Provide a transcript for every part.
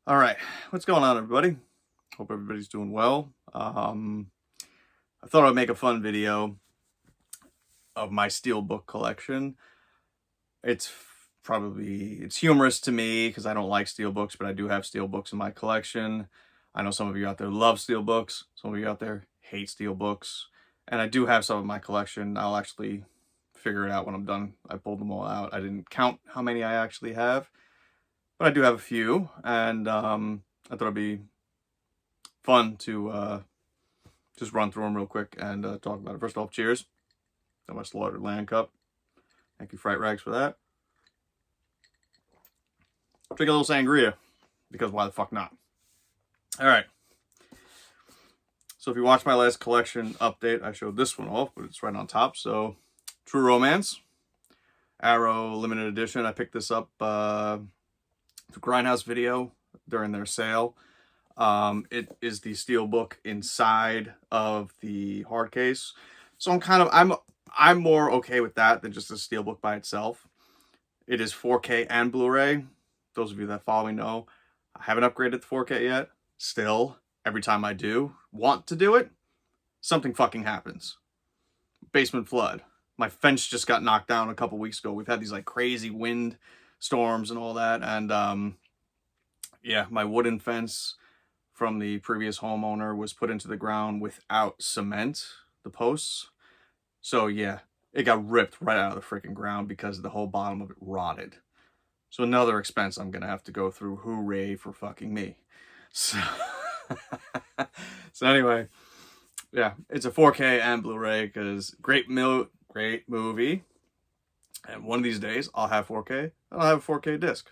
All right, what's going on, everybody? Hope everybody's doing well. I thought I'd make a fun video of my Steelbook collection. It's humorous to me because I don't like Steelbooks, but I do have Steelbooks in my collection. I know some of you out there love Steelbooks. Some of you out there hate Steelbooks, and I do have some in my collection. I'll actually figure it out when I'm done. I pulled them all out. I didn't count how many I actually have, but I do have a few, and I thought it'd be fun to just run through them real quick and talk about it. First off, cheers to my Slaughtered Land Cup. Thank you, Fright Rags, for that. Drink a little sangria, because why the fuck not? All right. So if you watched my last collection update, I showed this one off, but it's right on top. So True Romance, Arrow limited edition. I picked this up the Grindhouse video during their sale. It is the Steelbook inside of the hard case. So I'm more okay with that than just a Steelbook by itself. It is 4K and Blu-ray. Those of you that follow me know I haven't upgraded to 4K yet. Still, every time I do want to do it, something fucking happens. Basement flood. My fence just got knocked down a couple weeks ago. We've had these like crazy wind storms and all that. And yeah, my wooden fence from the previous homeowner was put into the ground without cement, the posts. So yeah, it got ripped right out of the freaking ground because the whole bottom of it rotted. So another expense I'm going to have to go through. Hooray for fucking me. So, so anyway, yeah, it's a 4K and Blu-ray because great movie. And one of these days I'll have 4K. I'll have a 4K disc.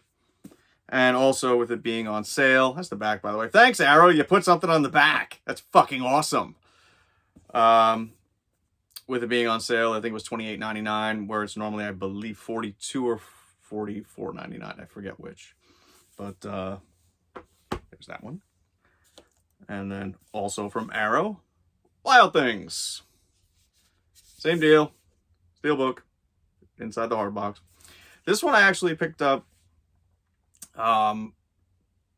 And also with it being on sale, that's the back, by the way. Thanks, Arrow. You put something on the back. That's fucking awesome. With it being on sale, I think it was $28.99, where it's normally, I believe, $42 or $44.99. I forget which. But there's that one. And then also from Arrow, Wild Things. Same deal. Steelbook inside the hard box. This one I actually picked up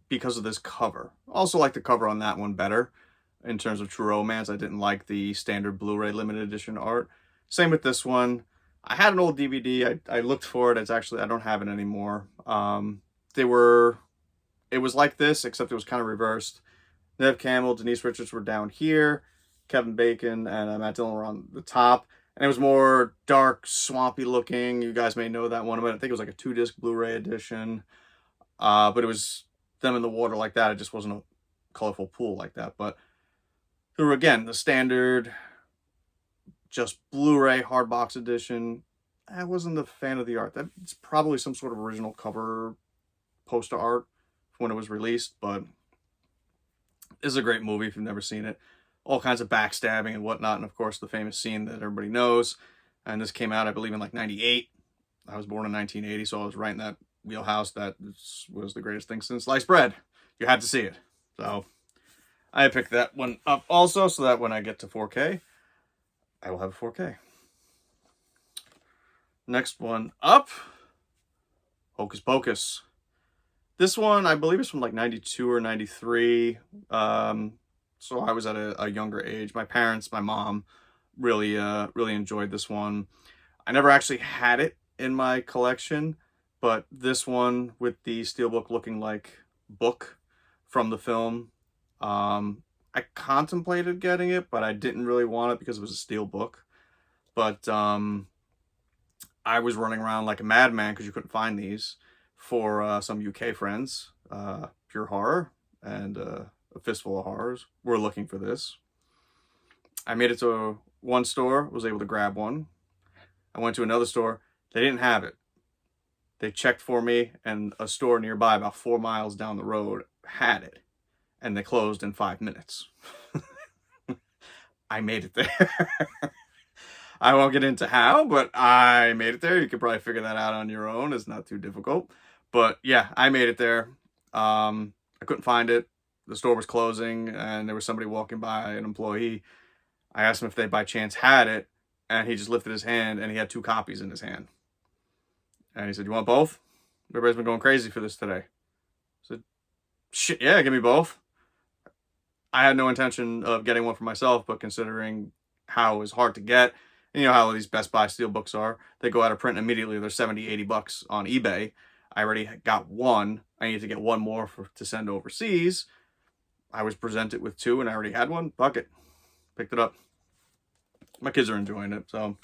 because of this cover. Also like the cover on that one better in terms of True Romance. I didn't like the standard Blu-ray limited edition art. Same with this one. I had an old DVD. I looked for it. I don't have it anymore. It was like this, except it was kind of reversed. Nev Campbell, Denise Richards were down here. Kevin Bacon and Matt Dillon were on the top. And it was more dark, swampy looking. You guys may know that one. But I think it was like a 2-disc Blu-ray edition. But it was them in the water like that. It just wasn't a colorful pool like that. But through, again, the standard, just Blu-ray hardbox edition, I wasn't a fan of the art. It's probably some sort of original cover poster art when it was released. But it's a great movie if you've never seen it. All kinds of backstabbing and whatnot. And, of course, the famous scene that everybody knows. And this came out, I believe, in like 98. I was born in 1980, so I was right in that wheelhouse. That was the greatest thing since sliced bread. You had to see it. So I picked that one up also, so that when I get to 4K, I will have a 4K. Next one up, Hocus Pocus. This one, I believe, is from like 92 or 93. So I was at a younger age. My parents, my mom, really enjoyed this one. I never actually had it in my collection, but this one with the Steelbook looking like book from the film, I contemplated getting it, but I didn't really want it because it was a Steelbook. But I was running around like a madman because you couldn't find these for some UK friends. Pure Horror and A Fistful of Horrors were looking for this. I made it to one store, was able to grab one. I went to another store, they didn't have it. They checked for me, and a store nearby about 4 miles down the road had it, and they closed in 5 minutes. I made it there. I won't get into how, but I made it there. You could probably figure that out on your own. It's not too difficult. But yeah, I made it there. I couldn't find it. The store was closing, and there was somebody walking by, an employee. I asked him if they by chance had it, and he just lifted his hand, and he had 2 copies in his hand. And he said, "You want both? Everybody's been going crazy for this today." I said, Shit, yeah, give me both. I had no intention of getting one for myself, but considering how it was hard to get, and you know how these Best Buy Steelbooks are, they go out of print immediately. They're 70, 80 bucks on eBay. I already got one. I need to get one more to send overseas. I was presented with two and I already had one. Fuck it. Picked it up. My kids are enjoying it, so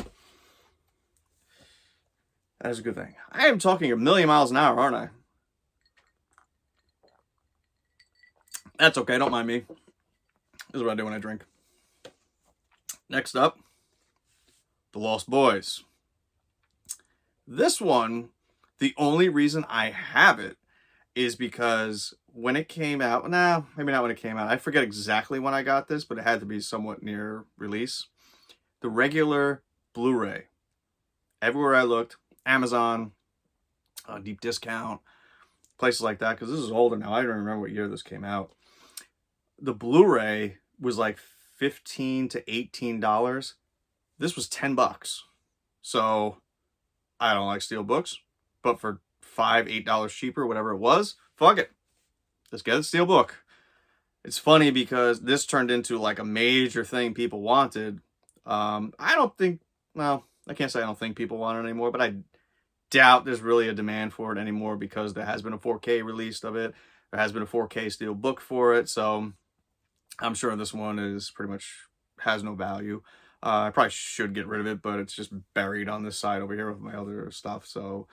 that is a good thing. I am talking a million miles an hour, aren't I? That's okay, don't mind me. This is what I do when I drink. Next up, The Lost Boys. This one, the only reason I have it is because when it came out, nah, maybe not when it came out. I forget exactly when I got this, but it had to be somewhat near release. The regular Blu-ray. Everywhere I looked, Amazon, deep discount, places like that, because this is older now. I don't remember what year this came out. The Blu-ray was like $15 to $18. This was $10. So I don't like Steelbooks, but for $5, $8 cheaper, whatever it was, fuck it. Let's get a Steelbook. It's funny because this turned into like a major thing people wanted. I don't think, well, I can't say I don't think people want it anymore, but I doubt there's really a demand for it anymore because there has been a 4K released of it. There has been a 4K Steelbook for it, so I'm sure this one is pretty much has no value. I probably should get rid of it, but it's just buried on this side over here with my other stuff, so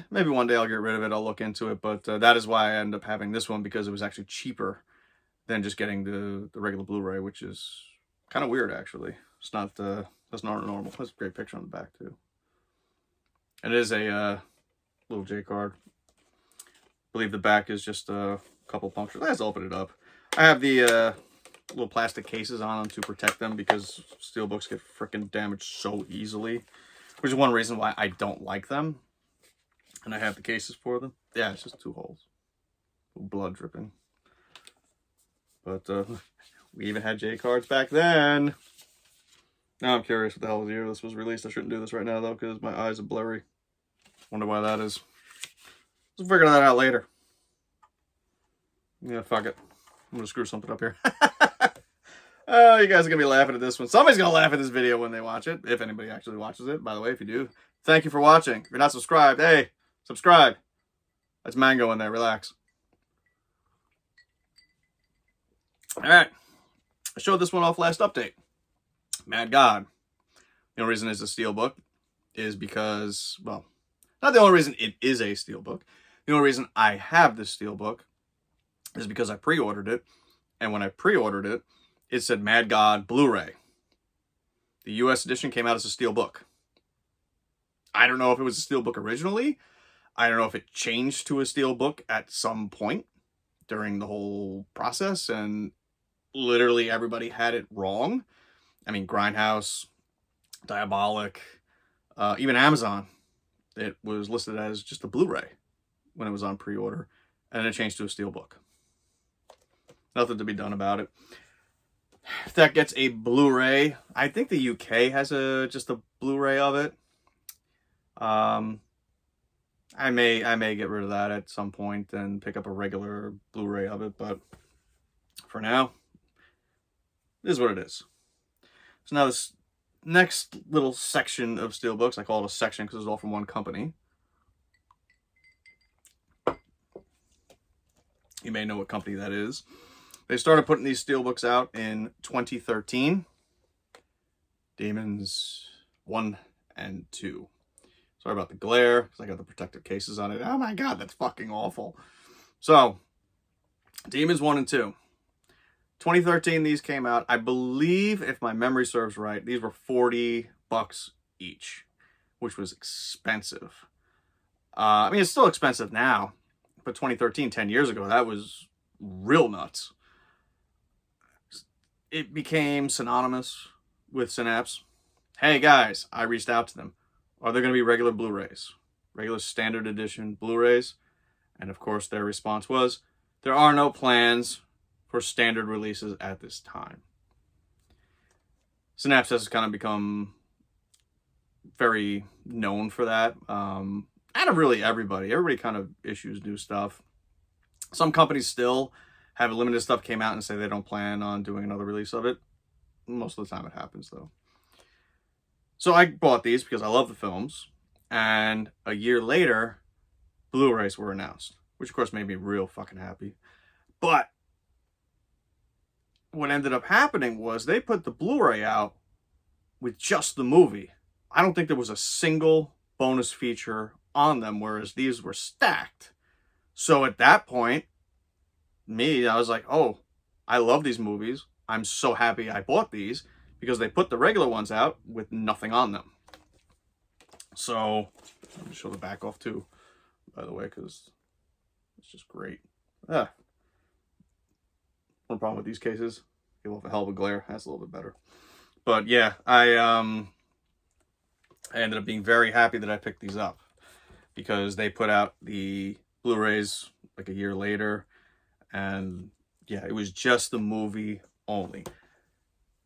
maybe one day I'll get rid of it. I'll look into it, but that is why I ended up having this one, because it was actually cheaper than just getting the regular Blu-ray, which is kind of weird, actually. It's not, that's not normal. That's a great picture on the back, too. It is a little J-card. I believe the back is just a couple punctures. Let's open it up. I have the little plastic cases on them to protect them because Steelbooks get freaking damaged so easily, which is one reason why I don't like them. And I have the cases for them. Yeah, it's just 2 holes. Blood dripping. But we even had J-cards back then. Now I'm curious what the hell year this was released. I shouldn't do this right now, though, because my eyes are blurry. Wonder why that is. Let's figure that out later. Yeah, fuck it. I'm going to screw something up here. Oh, you guys are going to be laughing at this one. Somebody's going to laugh at this video when they watch it, if anybody actually watches it. By the way, if you do, thank you for watching. If you're not subscribed, hey, subscribe. That's mango in there. Relax. All right. I showed this one off last update. Mad God. The only reason it's a Steelbook is because, well, not the only reason it is a Steelbook. The only reason I have this Steelbook is because I pre-ordered it. And when I pre-ordered it, it said Mad God Blu-ray. The US edition came out as a Steelbook. I don't know if it was a Steelbook originally. I don't know if it changed to a Steelbook at some point during the whole process, and literally everybody had it wrong. I mean, Grindhouse, Diabolic, even Amazon, it was listed as just a Blu-ray when it was on pre-order, and then it changed to a Steelbook. Nothing to be done about it. If that gets a Blu-ray, I think the UK has just a Blu-ray of it. I may get rid of that at some point and pick up a regular Blu-ray of it, but for now, this is what it is. So now this next little section of Steelbooks, I call it a section because it's all from one company. You may know what company that is. They started putting these Steelbooks out in 2013. Demons 1 and 2. Sorry about the glare, because I got the protective cases on it. Oh my god, that's fucking awful. So, Demons 1 and 2. 2013, these came out. I believe, if my memory serves right, these were $40 each, which was expensive. I mean, it's still expensive now, but 2013, 10 years ago, that was real nuts. It became synonymous with Synapse. Hey guys, I reached out to them. Are there going to be regular Blu-rays? Regular standard edition Blu-rays? And of course their response was, there are no plans for standard releases at this time. Synapse has kind of become very known for that. Out of really everybody. Everybody kind of issues new stuff. Some companies still have limited stuff came out and say they don't plan on doing another release of it. Most of the time it happens, though. So I bought these because I love the films. And a year later, Blu-rays were announced, which of course made me real fucking happy. But what ended up happening was they put the Blu-ray out with just the movie. I don't think there was a single bonus feature on them, whereas these were stacked. So at that point, I was like, oh, I love these movies. I'm so happy I bought these because they put the regular ones out with nothing on them. So, let me show the back off too, by the way, because it's just great. One problem with these cases, give off a hell of a glare. That's a little bit better. But yeah, I ended up being very happy that I picked these up because they put out the Blu-rays like a year later, and yeah, it was just the movie only.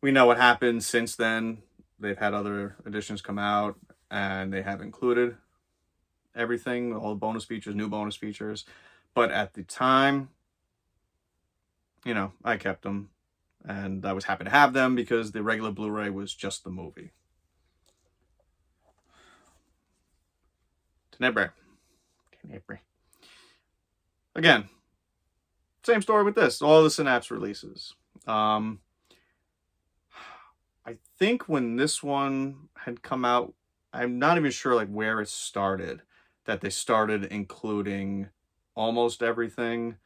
We know what happened since then. They've had other editions come out, and they have included everything, all the bonus features, new bonus features. But at the time, you know, I kept them, and I was happy to have them because the regular Blu-ray was just the movie. Tenebrae. Again, same story with this. All the Synapse releases. I think when this one had come out, I'm not even sure like where it started, that they started including almost everything.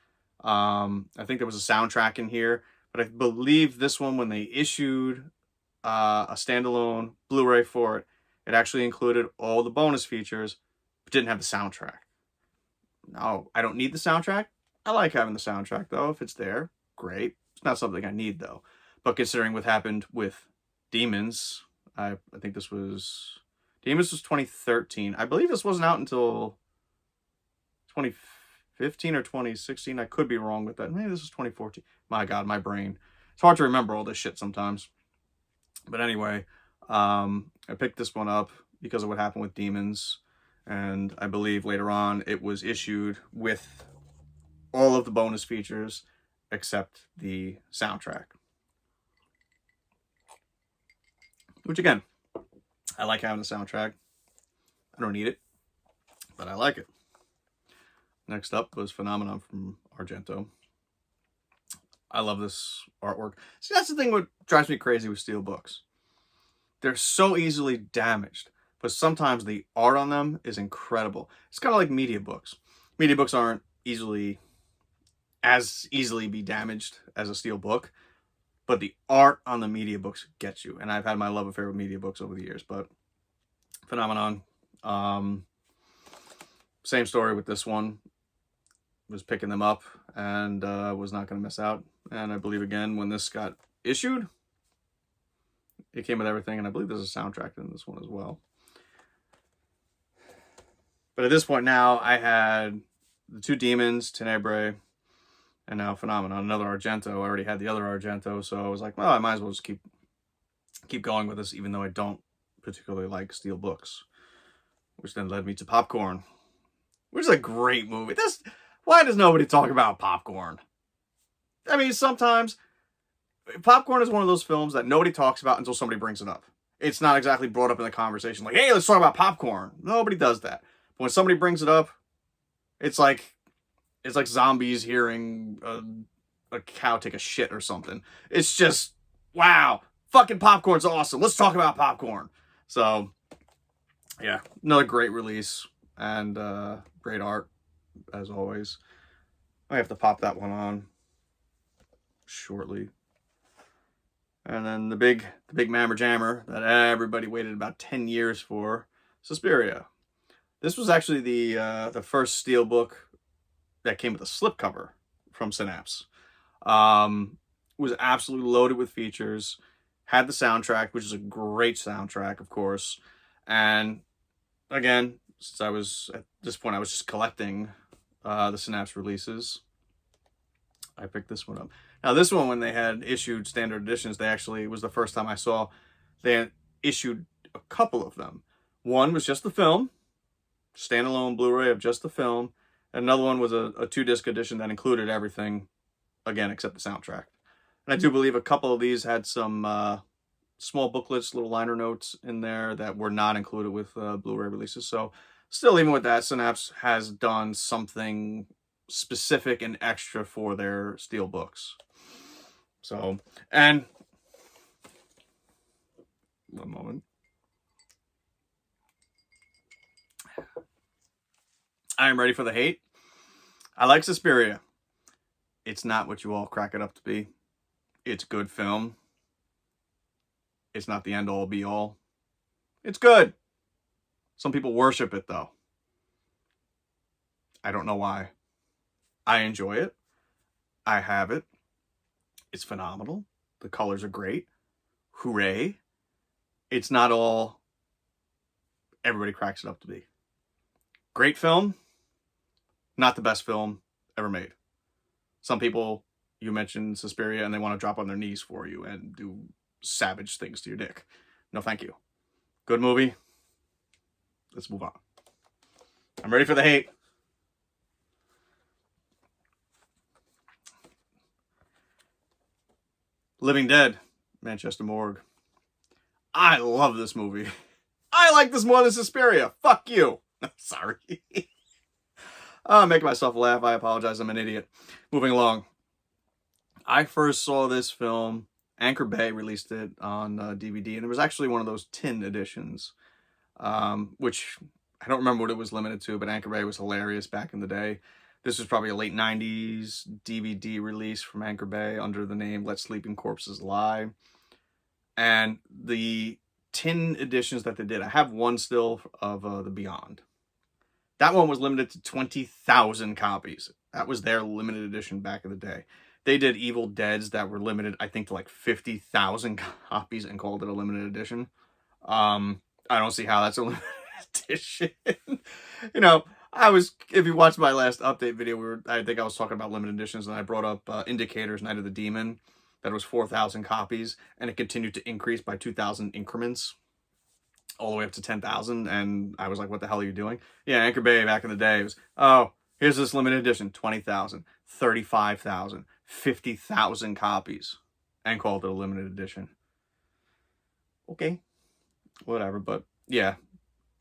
I think there was a soundtrack in here, but I believe this one, when they issued a standalone Blu-ray for it, it actually included all the bonus features, but didn't have the soundtrack. No, I don't need the soundtrack. I like having the soundtrack, though. If it's there, great. It's not something I need, though. But considering what happened with Demons, I think this was... Demons was 2013. I believe this wasn't out until 2015 or 2016. I could be wrong with that. Maybe this was 2014. My God, my brain. It's hard to remember all this shit sometimes. But anyway, I picked this one up because of what happened with Demons. And I believe later on it was issued with all of the bonus features except the soundtrack. Which again, I like having the soundtrack. I don't need it, but I like it. Next up was Phenomenon from Argento. I love this artwork. See, that's the thing what drives me crazy with Steelbooks. They're so easily damaged, but sometimes the art on them is incredible. It's kind of like media books. Media books aren't as easily be damaged as a steel book, but the art on the media books gets you. And I've had my love affair with media books over the years, but Phenomenon, same story with this one. Was picking them up and was not going to miss out. And I believe, again, when this got issued, it came with everything. And I believe there's a soundtrack in this one as well. But at this point now, I had the two Demons, Tenebrae, and now Phenomenon, another Argento. I already had the other Argento, so I was like, well, I might as well just keep going with this, even though I don't particularly like steel books. Which then led me to Popcorn, which is a great movie. Why does nobody talk about Popcorn? I mean, sometimes Popcorn is one of those films that nobody talks about until somebody brings it up. It's not exactly brought up in the conversation, like, hey, let's talk about Popcorn. Nobody does that. But when somebody brings it up, it's like zombies hearing a cow take a shit or something. It's just, wow, fucking Popcorn's awesome. Let's talk about Popcorn. So, yeah, another great release and great art, as always. I have to pop that one on shortly. And then the big mammer jammer that everybody waited about 10 years for, Suspiria. This was actually the first steelbook that came with a slipcover from Synapse. Was absolutely loaded with features. Had the soundtrack, which is a great soundtrack, of course. And again, since I was at this point, I was just collecting the Synapse releases. I picked this one up. Now, this one, when they had issued standard editions, it was the first time I saw they had issued a couple of them. One was just the film, standalone Blu-ray of just the film, And another one was a 2-disc edition that included everything, again, except the soundtrack. And I do believe a couple of these had some small booklets, little liner notes in there that were not included with Blu-ray releases. So still, even with that, Synapse has done something specific and extra for their steelbooks. So, and one moment. I am ready for the hate. I like Suspiria. It's not what you all crack it up to be. It's good film. It's not the end-all, be-all. It's good. Some people worship it, though. I don't know why. I enjoy it. I have it. It's phenomenal. The colors are great. Hooray. It's not all everybody cracks it up to be. Great film. Not the best film ever made. Some people, you mentioned Suspiria, and they want to drop on their knees for you and do savage things to your dick. No, thank you. Good movie. Let's move on. I'm ready for the hate. Living Dead, Manchester Morgue. I love this movie. I like this more than Suspiria. Fuck you. Sorry. I'm making myself laugh. I apologize. I'm an idiot. Moving along. I first saw this film. Anchor Bay released it on DVD, and it was actually one of those tin editions, which I don't remember what it was limited to, but Anchor Bay was hilarious back in the day. This was probably a late 90s DVD release from Anchor Bay under the name Let Sleeping Corpses Lie. And the tin editions that they did, I have one still of The Beyond. That one was limited to 20,000 copies. That was their limited edition back in the day. They did Evil Deads that were limited, I think, to like 50,000 copies and called it a limited edition. I don't see how that's a limited edition. You know, if you watched my last update video, I think I was talking about limited editions, and I brought up Indicators, Night of the Demon, that was 4,000 copies, and it continued to increase by 2,000 increments, all the way up to 10,000, and I was like, what the hell are you doing? Yeah, Anchor Bay back in the day was, oh, here's this limited edition, 20,000, 35,000, 50,000 copies, and called it a limited edition. Okay, whatever, but yeah,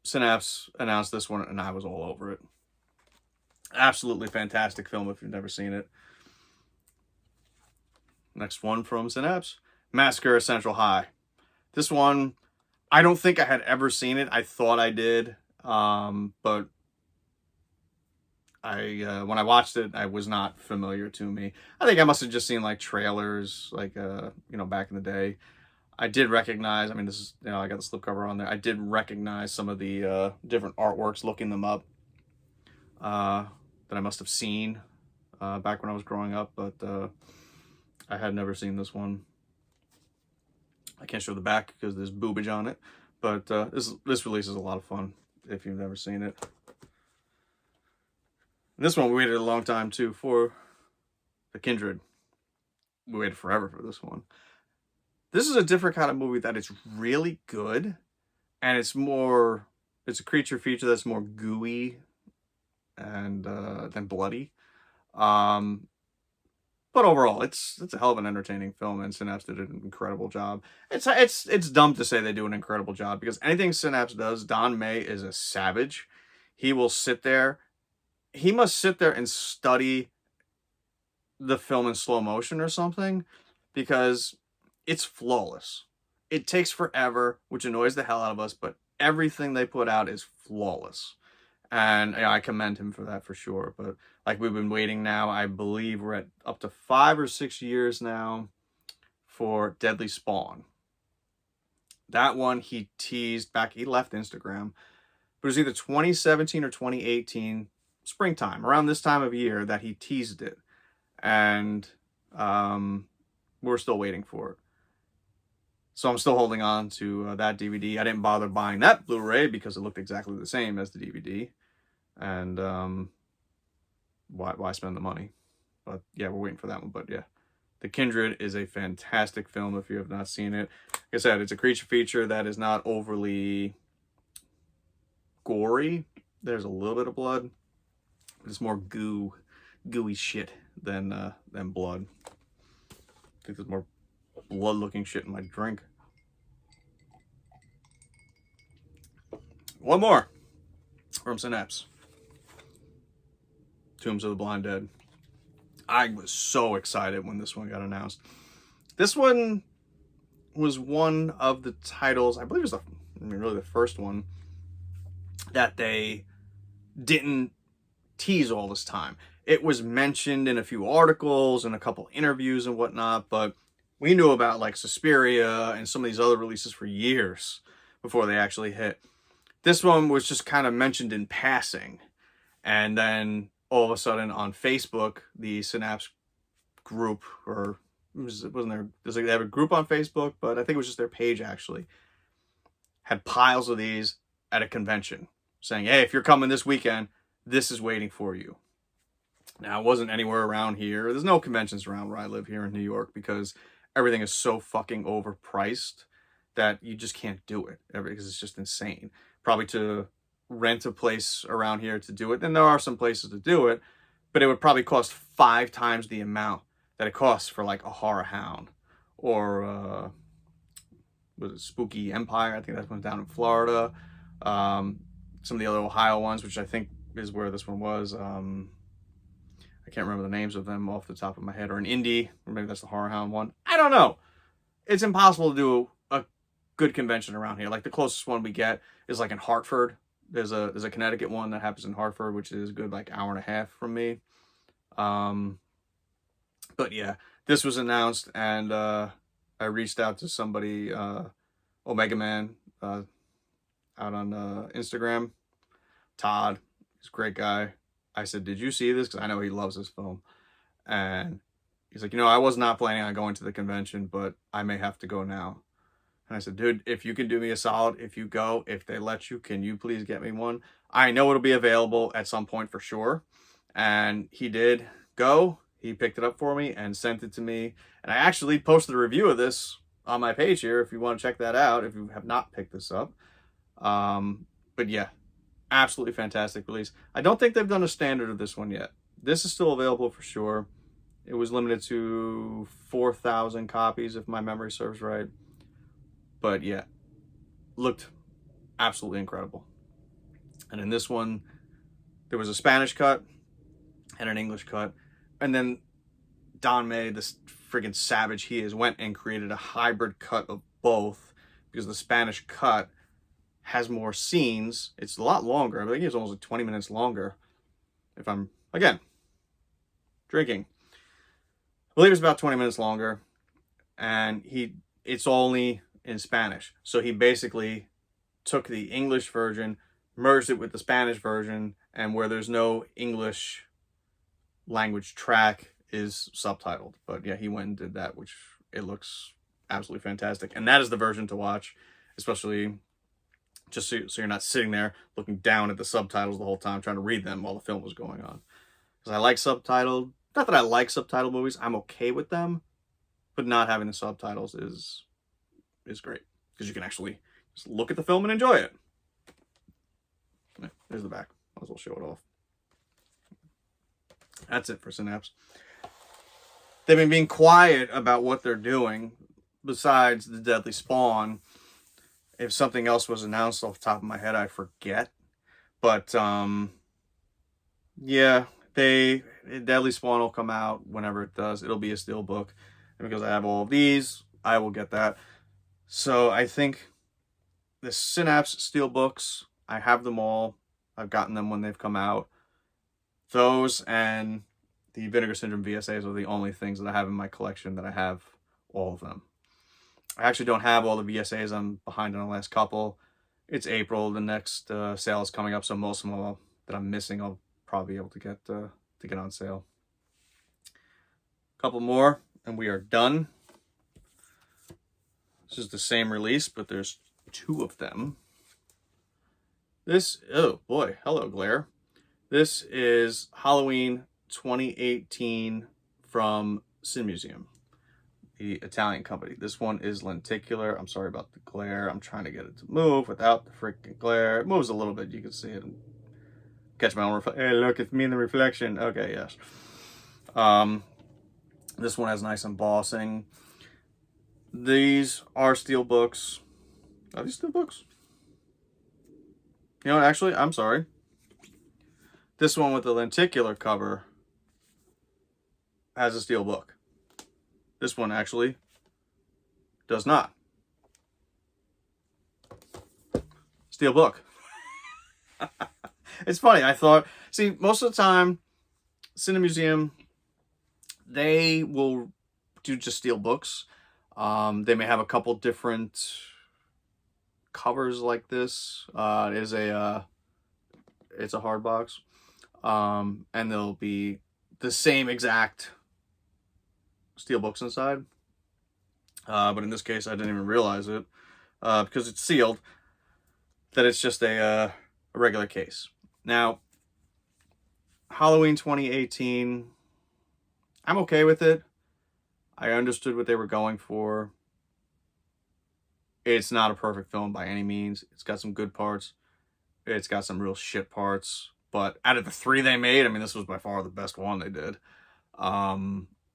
Synapse announced this one, and I was all over it. Absolutely fantastic film if you've never seen it. Next one from Synapse, Massacre at Central High. This one, I don't think I had ever seen it. I thought I did, but when I watched it, I was not familiar to me. I think I must have just seen like trailers, like back in the day. I did recognize, I mean, this is, I got the slipcover on there. I did recognize some of the different artworks, looking them up, that I must have seen back when I was growing up, but I had never seen this one. I can't show the back because there's boobage on it, but this release is a lot of fun if you've never seen it. And this one we waited a long time too for The Kindred. We waited forever for this one. This is a different kind of movie that is really good, and it's a creature feature that's more gooey and than bloody. But overall, it's a hell of an entertaining film, and Synapse did an incredible job. It's dumb to say they do an incredible job, because anything Synapse does, Don May is a savage. He will sit there. He must sit there and study the film in slow motion or something, because it's flawless. It takes forever, which annoys the hell out of us, but everything they put out is flawless. And I commend him for that for sure. But like, we've been waiting now, I believe we're at up to 5 or 6 years now for Deadly Spawn. That one he teased back, he left Instagram, but it was either 2017 or 2018, springtime, around this time of year, that he teased it. And we're still waiting for it. So I'm still holding on to that DVD. I didn't bother buying that Blu-ray because it looked exactly the same as the DVD. And why spend the money? But yeah, we're waiting for that one. But yeah, The Kindred is a fantastic film if you have not seen it. Like I said, it's a creature feature that is not overly gory. There's a little bit of blood, It's more gooey shit than blood. I think there's more blood-looking shit in my drink. One more from Synapse. Tombs of the Blind Dead. I was so excited when this one got announced. This one was one of the titles, I believe it was really the first one, that they didn't tease all this time. It was mentioned in a few articles and a couple interviews and whatnot, but we knew about like Suspiria and some of these other releases for years before they actually hit. This one was just kind of mentioned in passing. And then all of a sudden on Facebook, the Synapse group, or wasn't there, they have a group on Facebook, but I think it was just their page actually, had piles of these at a convention saying, hey, if you're coming this weekend, this is waiting for you. Now, it wasn't anywhere around here. There's no conventions around where I live here in New York because everything is so fucking overpriced that you just can't do it because it's just insane. Probably to rent a place around here to do it. And there are some places to do it, but it would probably cost 5 times the amount that it costs for like a Horror Hound or was it Spooky Empire? I think that one's down in Florida. Some of the other Ohio ones, which I think is where this one was. I can't remember the names of them off the top of my head. Or an Indy, or maybe that's the Horror Hound one. I don't know. It's impossible to do a good convention around here. Like the closest one we get is like in Hartford. There's a Connecticut one that happens in Hartford, which is a good like hour and a half from me. But yeah, this was announced, and I reached out to somebody, Omega Man, out on Instagram. Todd, he's a great guy. I said, did you see this? Because I know he loves this film. And he's like, I was not planning on going to the convention, but I may have to go now. And I said, dude, if you can do me a solid, if you go, if they let you, can you please get me one? I know it'll be available at some point for sure. And he did go. He picked it up for me and sent it to me. And I actually posted a review of this on my page here if you want to check that out, if you have not picked this up. But yeah, absolutely fantastic release. I don't think they've done a standard of this one yet. This is still available for sure. It was limited to 4,000 copies, if my memory serves right. But yeah, looked absolutely incredible. And in this one, there was a Spanish cut and an English cut. And then Don May, this friggin' savage he is, went and created a hybrid cut of both, because the Spanish cut has more scenes. It's a lot longer. I think it's almost like 20 minutes longer. If I'm, again, drinking. I believe it's about 20 minutes longer. And it's only in Spanish. So he basically took the English version, merged it with the Spanish version, and where there's no English language track is subtitled. But yeah, he went and did that, which it looks absolutely fantastic. And that is the version to watch, especially just so you're not sitting there looking down at the subtitles the whole time trying to read them while the film was going on. Because I like subtitled. Not that I like subtitled movies. I'm okay with them. But not having the subtitles is great. Because you can actually just look at the film and enjoy it. Yeah, there's the back. Might as well show it off. That's it for Synapse. They've been being quiet about what they're doing. Besides the Deadly Spawn. If something else was announced off the top of my head, I forget. But, yeah, Deadly Spawn will come out whenever it does. It'll be a steelbook. And because I have all of these, I will get that. So I think the Synapse steelbooks, I have them all. I've gotten them when they've come out. Those and the Vinegar Syndrome VSAs are the only things that I have in my collection that I have all of them. I actually don't have all the VSAs. I'm behind on the last couple. It's April. The next sale is coming up, so most of them that I'm missing, I'll probably be able to get on sale. A couple more, and we are done. This is the same release, but there's 2 of them. This, oh boy, hello glare. This is Halloween 2018 from Sin Museum, the Italian company. This one is lenticular. I'm sorry about the glare. I'm trying to get it to move without the freaking glare. It moves a little bit. You can see it. I'm Catch my own reflection. Hey, look, it's me in the reflection. Okay, yes. This one has nice embossing. These are steelbooks. Are these steelbooks? You know what, actually, I'm sorry. This one with the lenticular cover has a steelbook. This one actually does not. Steelbook. It's funny, I thought, see, most of the time, Cinemuseum, they will do just steelbooks. They may have a couple different covers like this. It's a hard box. And there'll be the same exact steelbooks inside. But in this case, I didn't even realize it, because it's sealed, that it's just a regular case. Now, Halloween 2018, I'm okay with it. I understood what they were going for. It's not a perfect film by any means. It's got some good parts. It's got some real shit parts. But out of the 3 they made, I mean, this was by far the best one they did.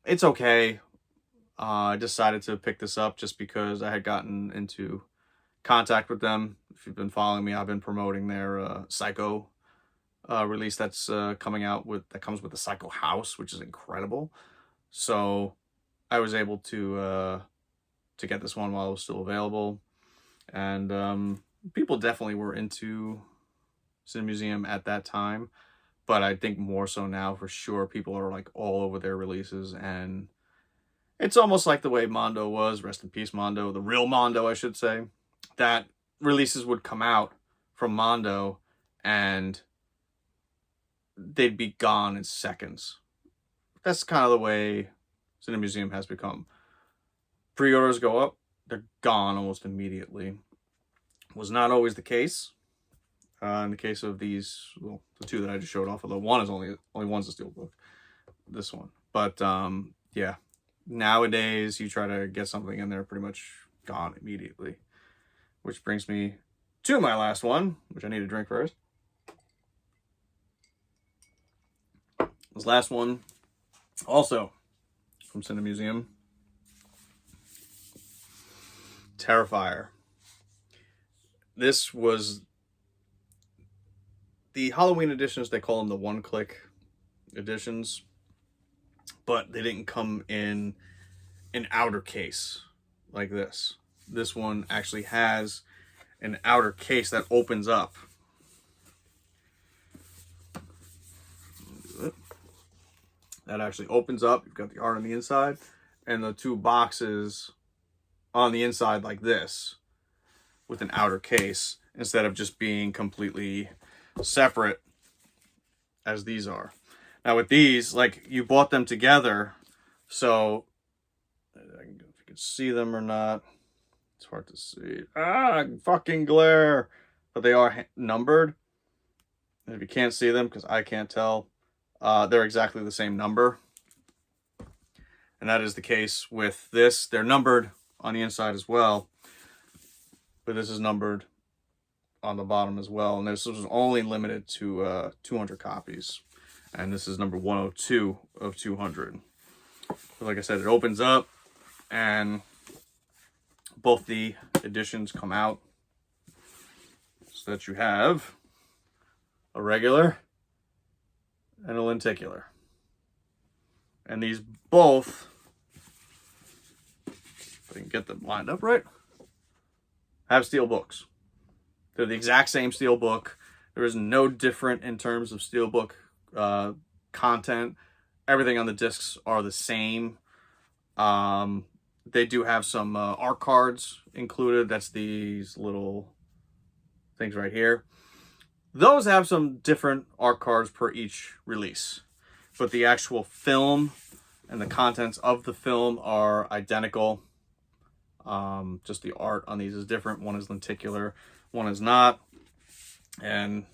It's okay. I decided to pick this up just because I had gotten into contact with them. If you've been following me, I've been promoting their Psycho release that's coming out that comes with the Psycho house, which is incredible. So I was able to get this one while it was still available, and people definitely were into Cinemuseum at that time, but I think more so now for sure. People are like all over their releases, and it's almost like the way Mondo was. Rest in peace, Mondo. The real Mondo, I should say. That releases would come out from Mondo, and they'd be gone in seconds. That's kind of the way Cinemuseum has become. Pre-orders go up, they're gone almost immediately. Was not always the case. In the case of these, well, the 2 that I just showed off, although one is only one's a steelbook. This one. But yeah. Nowadays, you try to get something in there, pretty much gone immediately. Which brings me to my last one, which I need to drink first. This last one, also from Cinemuseum, Terrifier. This was the Halloween editions. They call them the one-click editions, but they didn't come in an outer case like this. This one actually has an outer case that opens up. That actually opens up. You've got the art on the inside and the 2 boxes on the inside like this with an outer case, instead of just being completely separate as these are. Now with these, like, you bought them together, so I don't know if you can see them or not. It's hard to see. Fucking glare. But they are numbered. And if you can't see them, because I can't tell, they're exactly the same number. And that is the case with this. They're numbered on the inside as well, but this is numbered on the bottom as well. And this was only limited to 200 copies. And this is number 102 of 200. But like I said, it opens up, and both the editions come out, so that you have a regular and a lenticular. And these both, if I can get them lined up right, have steelbooks. They're the exact same steelbook. There is no different in terms of steelbook content. Everything on the discs are the same. They do have some art cards included. That's these little things right here. Those have some different art cards per each release, but the actual film and the contents of the film are identical. Just the art on these is different. One is lenticular, one is not. And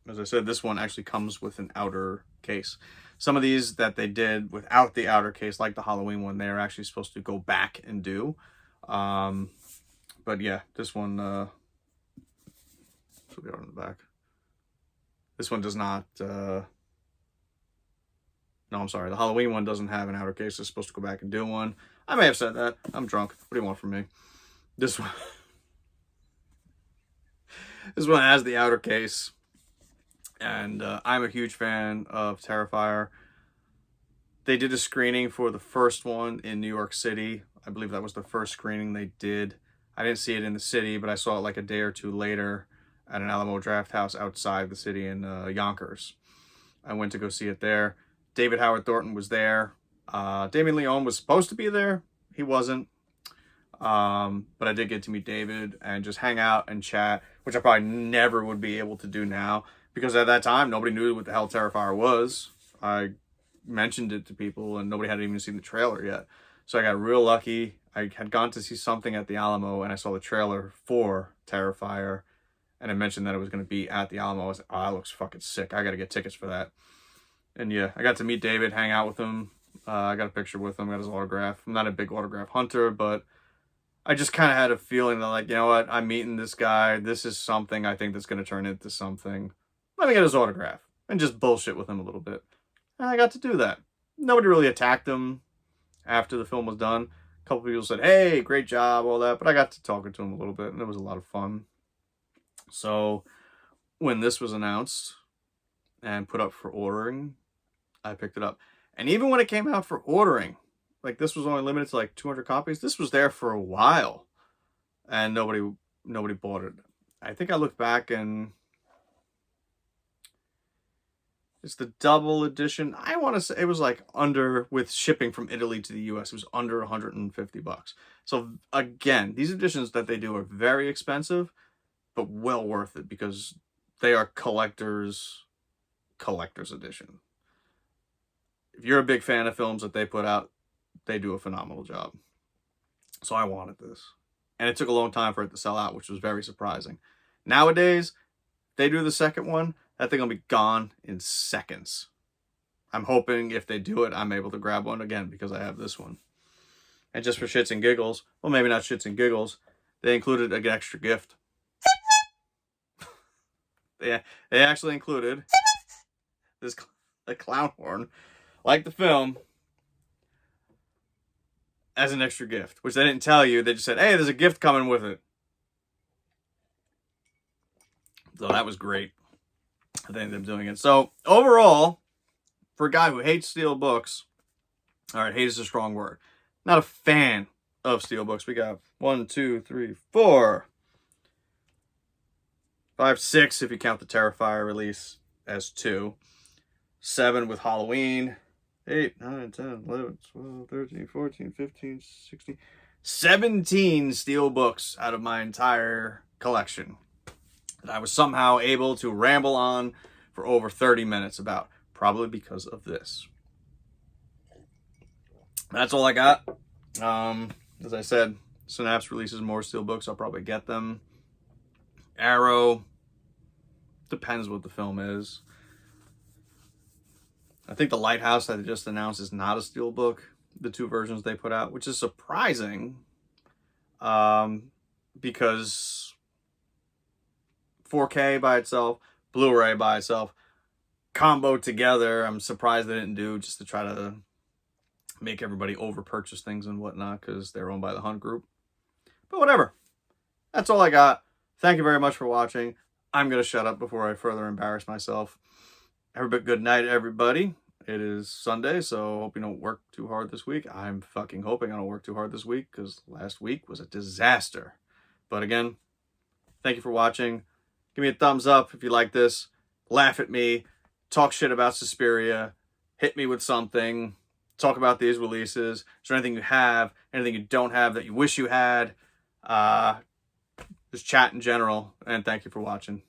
as I said, this one actually comes with an outer case. Some of these that they did without the outer case, like the Halloween one, they're actually supposed to go back and do. But yeah, this one, so the art on the back. This one does not, no, I'm sorry. The Halloween one doesn't have an outer case. It's supposed to go back and do one. I may have said that. I'm drunk. What do you want from me? This one, this one has the outer case. And I'm a huge fan of Terrifier. They did a screening for the first one in New York City. I believe that was the first screening they did. I didn't see it in the city, but I saw it like a day or two later at an Alamo Draft House outside the city in Yonkers. I went to go see it there. David Howard Thornton was there. Damien Leone was supposed to be there. He wasn't. But I did get to meet David and just hang out and chat, which I probably never would be able to do now, because at that time, nobody knew what the hell Terrifier was. I mentioned it to people and nobody had even seen the trailer yet. So I got real lucky. I had gone to see something at the Alamo and I saw the trailer for Terrifier. And I mentioned that it was going to be at the Alamo. I was like, oh, that looks fucking sick. I got to get tickets for that. And yeah, I got to meet David, hang out with him. I got a picture with him, got his autograph. I'm not a big autograph hunter, but I just kind of had a feeling that, like, you know what? I'm meeting this guy. This is something I think that's going to turn into something. Let me get his autograph and just bullshit with him a little bit. And I got to do that. Nobody really attacked him after the film was done. A couple people said, hey, great job, all that. But I got to talking to him a little bit, and it was a lot of fun. So when this was announced and put up for ordering, I picked it up. And even when it came out for ordering, like, this was only limited to like 200 copies. This was there for a while and nobody bought it. I think I looked back and it's the double edition. I want to say it was like under, with shipping from Italy to the US, it was under $150. So again, these editions that they do are very expensive, but well worth it because they are collector's edition. If you're a big fan of films that they put out, they do a phenomenal job. So I wanted this. And it took a long time for it to sell out, which was very surprising. Nowadays, they do the second one, that thing will be gone in seconds. I'm hoping if they do it, I'm able to grab one again because I have this one. And just for shits and giggles, well, maybe not shits and giggles, they included an extra gift. They actually included this a clown horn, like the film, as an extra gift, which they didn't tell you. They just said, hey, there's a gift coming with it. So that was great. I think them doing it. So overall, for a guy who hates Steelbooks, all right, hate is a strong word. Not a fan of Steelbooks. We got 1, 2, 3, 4, 5, 6 if you count the Terrifier release as 2. 7 with Halloween. 8, 9, 10, 11, 12, 13, 14, 15, 16, 17 Steelbooks out of my entire collection that I was somehow able to ramble on for over 30 minutes about, probably because of this. That's all I got. As I said, Synapse releases more Steelbooks. I'll probably get them. Arrow, depends what the film is. I think The Lighthouse that they just announced is not a Steelbook, the 2 versions they put out, which is surprising because 4K by itself, Blu-ray by itself, combo together, I'm surprised they didn't do, just to try to make everybody over-purchase things and whatnot because they're owned by the Hunt Group. But whatever. That's all I got. Thank you very much for watching. I'm going to shut up before I further embarrass myself. Have a good night, everybody. It is Sunday, so hope you don't work too hard this week. I'm fucking hoping I don't work too hard this week because last week was a disaster. But again, thank you for watching. Give me a thumbs up if you like this. Laugh at me. Talk shit about Suspiria. Hit me with something. Talk about these releases. Is there anything you have, anything you don't have that you wish you had? Just chat in general. And thank you for watching.